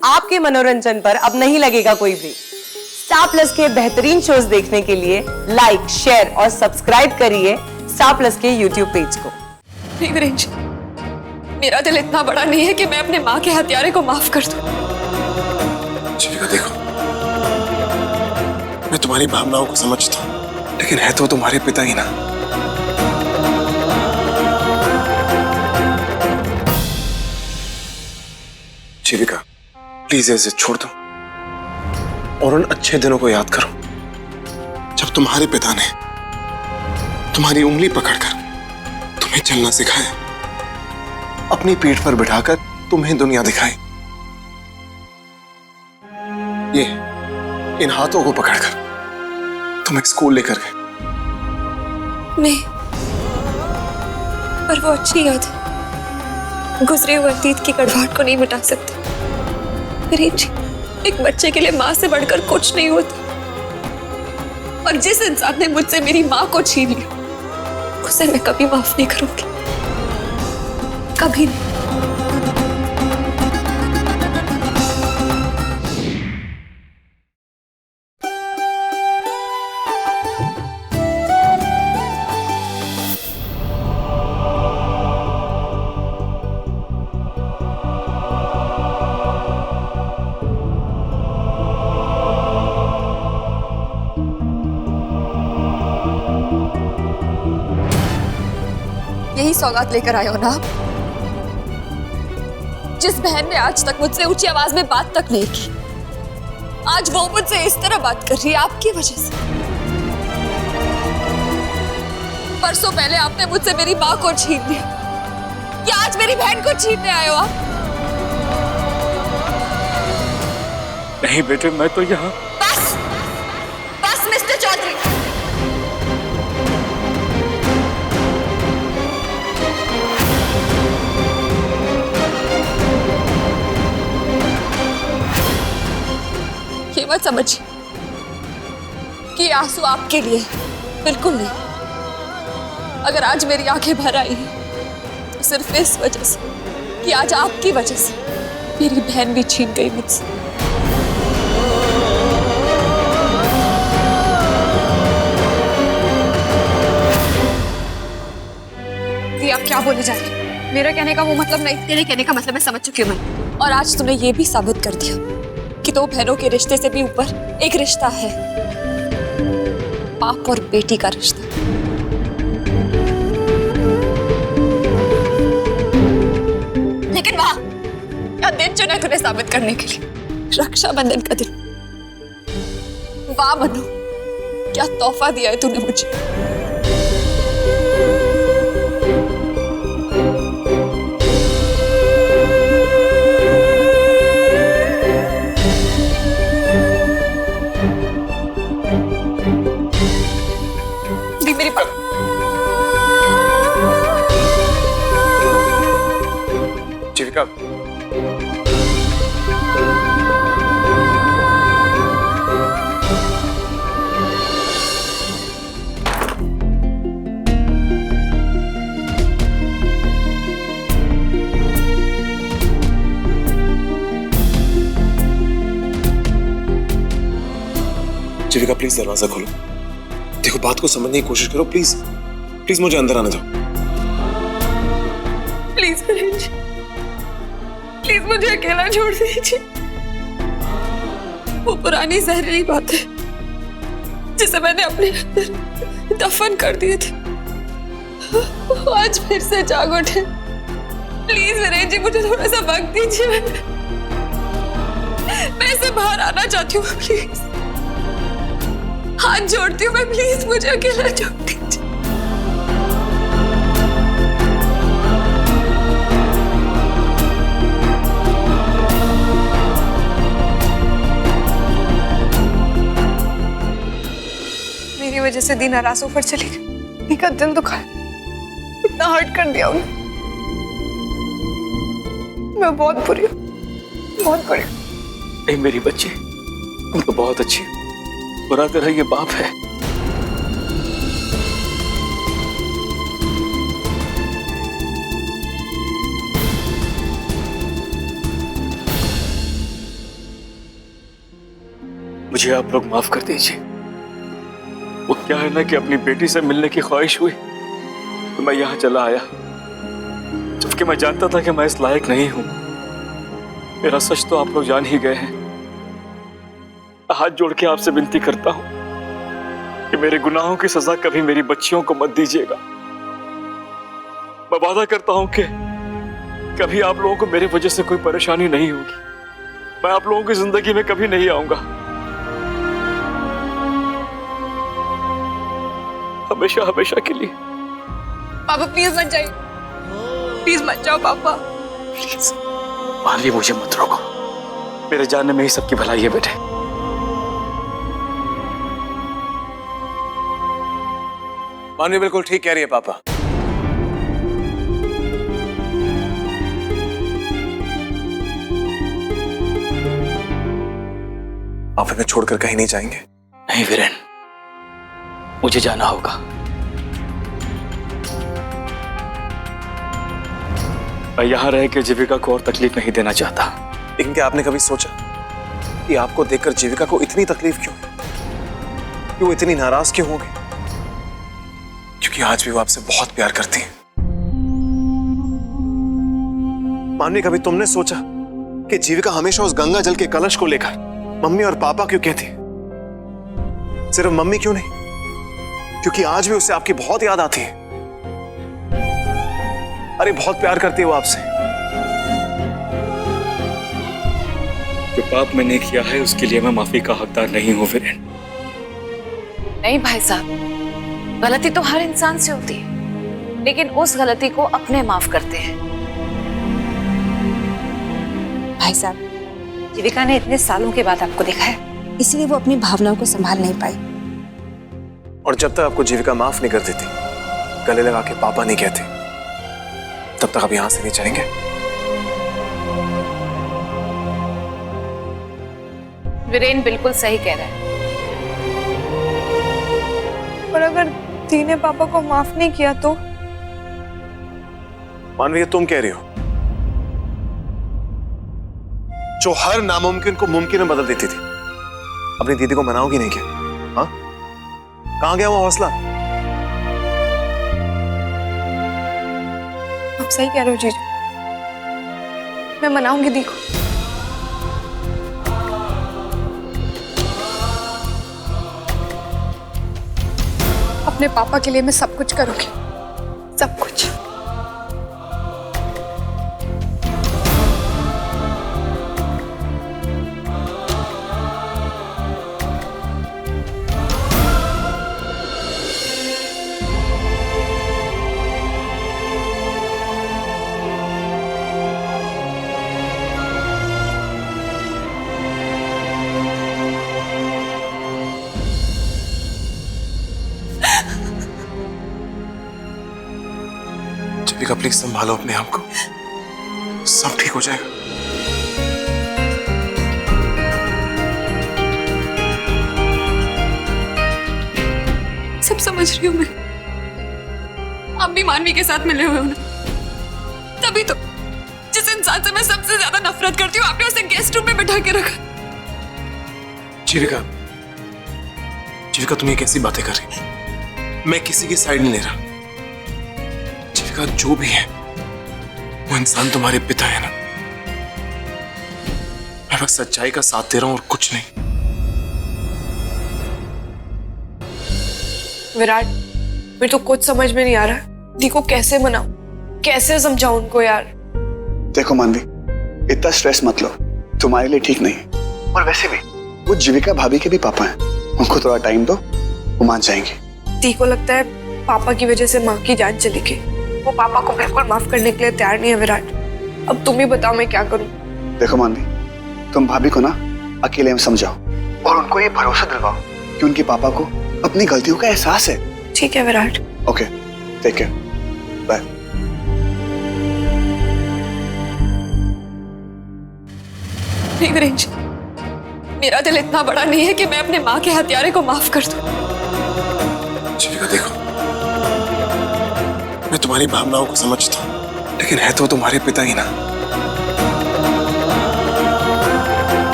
आपके मनोरंजन पर अब नहीं लगेगा कोई ब्रेक। स्टार प्लस के बेहतरीन शोज देखने के लिए लाइक, शेयर और सब्सक्राइब करिए स्टार प्लस के यूट्यूब पेज को। नहीं वीरेंज, मेरा दिल इतना बड़ा नहीं है कि मैं अपने माँ के हत्यारे को माफ कर दूं। शिविका देखो, मैं तुम्हारी भावनाओं को समझता हूँ, लेकिन है तो तुम्हारे पिता ही ना। शिविका प्लीज ऐसे छोड़ दो और उन अच्छे दिनों को याद करो जब तुम्हारे पिता ने तुम्हारी उंगली पकड़कर तुम्हें चलना सिखाया, अपनी पीठ पर बिठाकर तुम्हें दुनिया दिखाई। ये इन हाथों को पकड़कर तुम्हें स्कूल लेकर गए। नहीं, पर वो अच्छी याद है। गुजरे हुए अतीत की कड़वाहट को नहीं मिटा सकते। वीरेंज, एक बच्चे के लिए माँ से बढ़कर कुछ नहीं होता। और जिस इंसान ने मुझसे मेरी माँ को छीन लिया, उसे मैं कभी माफ नहीं करूंगी, कभी नहीं। यही सौगात लेकर आए हो ना आप? जिस बहन ने आज तक मुझसे ऊंची आवाज में बात तक नहीं की, आज वो मुझसे इस तरह बात कर रही है आपकी वजह से। परसों पहले आपने मुझसे मेरी माँ को छीन लिया, या आज मेरी बहन को छीनने आए हो आप? नहीं बेटे, मैं तो यहाँ। बस बस मिस्टर चौधरी, ये मत समझिए कि आंसू आपके लिए, बिल्कुल नहीं। अगर आज मेरी आंखें भर आई हैं तो सिर्फ इस वजह से कि आज आपकी वजह से मेरी बहन भी छीन गई मुझसे। ये आप क्या बोले जा रहे हैं? मेरा कहने का वो मतलब नहीं, तेरे कहने का मतलब मैं समझ चुकी हूँ मैं। और आज तुमने ये भी साबित कर दिया कि दो बहनों के रिश्ते से भी ऊपर एक रिश्ता है, बाप और बेटी का रिश्ता। लेकिन वाह, क्या दिन चुना तूने साबित करने के लिए, रक्षाबंधन का दिन। वाह मनु, क्या तोहफा दिया है तूने मुझे। मेरी बात शिविका, शिविका प्लीज दरवाजा खोलो। देखो, बात को समझने की कोशिश करो प्लीज। प्लीज मुझे अंदर आने दो। प्लीज वीरेंज, प्लीज मुझे अकेला छोड़ दीजिए। वो पुरानी जहरीली बात है जिसे मैंने अपने अंदर दफन कर दिए थे, वो आज फिर से जाग उठे। प्लीज वीरेंज जी, मुझे थोड़ा सा वक्त दीजिए। मैं इससे बाहर आना चाहती हूँ, प्लीज हाथ जोड़ती हूँ मैं, प्लीज मुझे अकेला छोड़ दीजिए। मेरी वजह से दी नाराज होकर चली गई, दी का दिल दुखा, इतना हर्ट कर दिया उन्हें। मैं बहुत बुरी हूँ, बहुत बुरी। नहीं मेरी बच्ची, तुम तो बहुत अच्छी हो। बुरा तेरा ये बाप है। मुझे आप लोग माफ कर दीजिए। वो क्या है ना कि अपनी बेटी से मिलने की ख्वाहिश हुई तो मैं यहाँ चला आया, जबकि मैं जानता था कि मैं इस लायक नहीं हूं। मेरा सच तो आप लोग जान ही गए हैं। हाथ जोड़ के आपसे विनती करता हूं कि मेरे गुनाहों की सजा कभी मेरी बच्चियों को मत दीजिएगा। मैं वादा करता हूं कि कभी आप लोगों को मेरी वजह से कोई परेशानी नहीं होगी। मैं आप लोगों की जिंदगी में कभी नहीं आऊंगा, हमेशा हमेशा के लिए। पापा प्लीज मत जाइए, प्लीज मत जाओ पापा। प्लीज मानवी, मुझे मत रोको। मेरे जानने में ही सबकी भलाई है बेटे। मानवी बिल्कुल ठीक कह रही है पापा। आप हमें छोड़कर कहीं नहीं जाएंगे? नहीं वीरेन, मुझे जाना होगा। मैं यहां रह के जीविका को और तकलीफ नहीं देना चाहता। लेकिन क्या आपने कभी सोचा कि आपको देखकर जीविका को इतनी तकलीफ क्यों है? कि वो इतनी नाराज क्यों होगी? क्योंकि आज भी वो आपसे बहुत प्यार करती है। मानवी, कभी तुमने सोचा कि जीविका हमेशा उस गंगा जल के कलश को लेकर मम्मी और पापा क्यों कहती है? सिर्फ मम्मी क्यों नहीं, क्योंकि आज भी उसे आपकी बहुत याद आती है। अरे बहुत प्यार करती है वो आपसे। जो पाप मैंने किया है उसके लिए मैं माफी का हकदार नहीं हूं वीरेन। नहीं भाई साहब, गलती तो हर इंसान से होती है, लेकिन उस गलती को अपने माफ करते हैं। भाई साहब, जीविका ने इतने सालों के बाद आपको देखा है, इसलिए वो अपनी भावनाओं को संभाल नहीं पाई। और जब तक आपको जीविका माफ नहीं कर देती, गले लगा के पापा नहीं कहते, तब तक आप यहां से नहीं जाएंगे। वीरेन बिल्कुल सही कह रहा है। और अगर दी ने पापा को माफ नहीं किया तो? मानवी, तुम कह रही हो जो हर नामुमकिन को मुमकिन में बदल देती थी, अपनी दीदी को मनाओगी नहीं क्या? हाँ, कहां गया वो हौसला? आप सही कह रहे हो जीजू, मैं मनाऊंगी दी को। अपने पापा के लिए मैं सब कुछ करूंगी, सब कुछ। जीविका, प्लीज संभालो अपने आप को, सब ठीक हो जाएगा। सब समझ रही हूँ मैं। आप भी मानवी के साथ मिले हुए हो ना, तभी तो जिस इंसान से मैं सबसे ज्यादा नफरत करती हूँ, आपने उसे गेस्ट रूम में बिठा के रखा। जीविका, जीविका, तुम ये कैसी बातें कर रही? मैं किसी की साइड नहीं ले रहा। जीविका, जो भी है वो इंसान तुम्हारे पिता है ना। मैं बस सच्चाई का साथ दे रहा हूं और कुछ नहीं। विराट, मेरे तो कुछ समझ में नहीं आ रहा दी को कैसे मनाऊं, कैसे समझाऊं उनको यार। देखो मानवी, इतना स्ट्रेस मत लो, तुम्हारे लिए ठीक नहीं है। और वैसे भी वो जीविका भाभी के भी पापा हैं, उनको थोड़ा टाइम दो, वो मान जाएंगे। दी को लगता है पापा की वजह से माँ की जान चली गई। वो पापा को बिल्कुल माफ करने के लिए तैयार नहीं है विराट। अब तुम ही बताओ मैं क्या करूं। देखो मानवी, तुम भाभी को ना अकेले में समझाओ और उनको ये भरोसा दिलवाओ कि उनके पापा को अपनी गलतियों का एहसास है। ठीक है Virat. Okay, take care, bye. नहीं वीरेंज, मेरा दिल इतना बड़ा नहीं है कि मैं अपने माँ के हत्यारे को माफ कर दूं। जीविका, देखो, मैं तुम्हारी भावनाओं को समझता हूं, लेकिन है तो तुम्हारे पिता ही ना।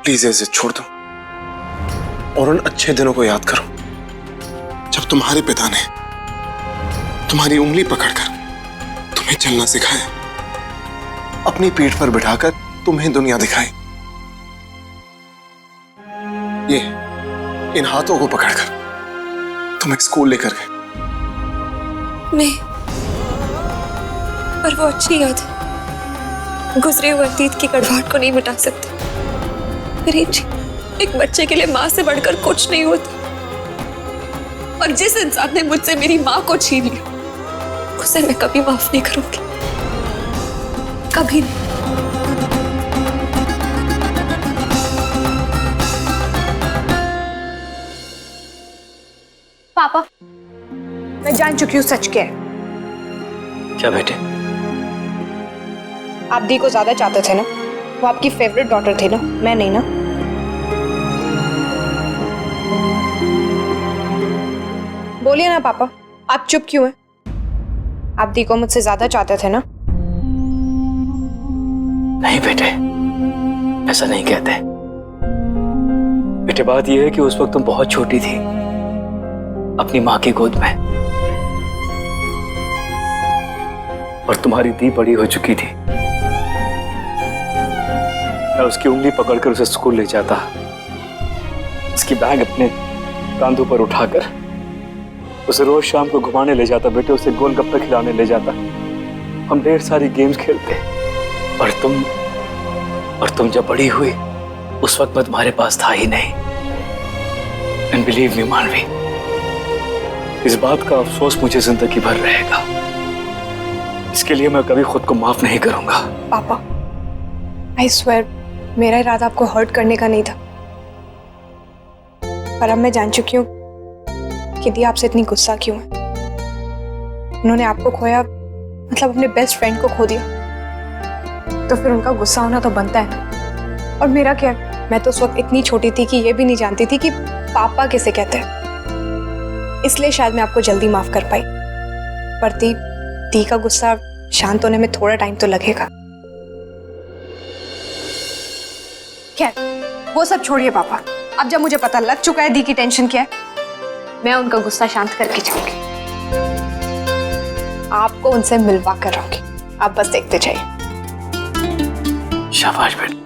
प्लीज ऐसे छोड़ दो और उन अच्छे दिनों को याद करो जब तुम्हारे पिता ने तुम्हारी उंगली पकड़कर तुम्हें चलना सिखाया, अपनी पीठ पर बिठाकर तुम्हें दुनिया दिखाई। ये इन हाथों को पकड़कर तुम्हें स्कूल लेकर गए। नहीं, पर वो अच्छी याद है। गुजरे हुए अतीत की कड़वाहट को नहीं मिटा सकते। रीत जी, एक बच्चे के लिए माँ से बढ़कर कुछ नहीं होता। और जिस इंसान ने मुझसे मेरी माँ को छीन लिया, उसे मैं कभी माफ नहीं करूंगी, कभी नहीं। पापा, मैं जान चुकी हूँ सच क्या है। क्या बेटे? आप दी को ज्यादा चाहते थे ना, वो आपकी फेवरेट डॉटर थी ना, मैं नहीं ना। बोलिए ना पापा, आप चुप क्यों हैं? आप दी को मुझसे ज्यादा चाहते थे ना। नहीं बेटे, ऐसा नहीं कहते बेटे। बात यह है कि उस वक्त तुम बहुत छोटी थी, अपनी माँ की गोद में, और तुम्हारी दी बड़ी हो चुकी थी। मैं उसकी उंगली पकड़कर उसे स्कूल ले जाता, उसकी बैग अपने कांधों पर उठाकर उसे रोज शाम को घुमाने ले जाता बेटे, उसे गोलगप्पे खिलाने ले जाता। हम ढेर सारी गेम्स खेलते। और तुम जब बड़ी हुई, उस वक्त मैं तुम्हारे पास था ही नहीं। एंड बिलीव मी मानवी, इस बात का अफसोस मुझे जिंदगी भर रहेगा। इसके लिए मैं कभी खुद को माफ नहीं करूंगा। पापा, आई स्वेयर, मेरा इरादा आपको हर्ट करने का नहीं था, पर अब मैं जान चुकी हूँ कि दी आपसे इतनी गुस्सा क्यों है। उन्होंने आपको खोया, मतलब अपने बेस्ट फ्रेंड को खो दिया, तो फिर उनका गुस्सा होना तो बनता है ना। और मेरा क्या, मैं तो उस वक्त इतनी छोटी थी कि ये भी नहीं जानती थी कि पापा किसे कहते हैं, इसलिए शायद मैं आपको जल्दी माफ कर पाई। पर दी का गुस्सा शांत होने में थोड़ा टाइम तो लगेगा। खैर, वो सब छोड़िए पापा। अब जब मुझे पता लग चुका है दी की टेंशन क्या है, मैं उनका गुस्सा शांत करके जाऊंगी। आपको उनसे मिलवा कर रहूंगी, आप बस देखते जाइए। शाबाश बेटा।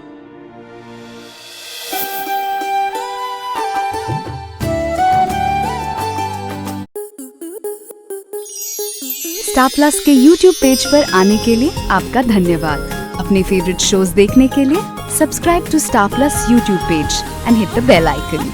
स्टार प्लस के YouTube पेज पर आने के लिए आपका धन्यवाद। अपने फेवरेट शोज देखने के लिए subscribe to Star Plus YouTube page and hit the bell icon.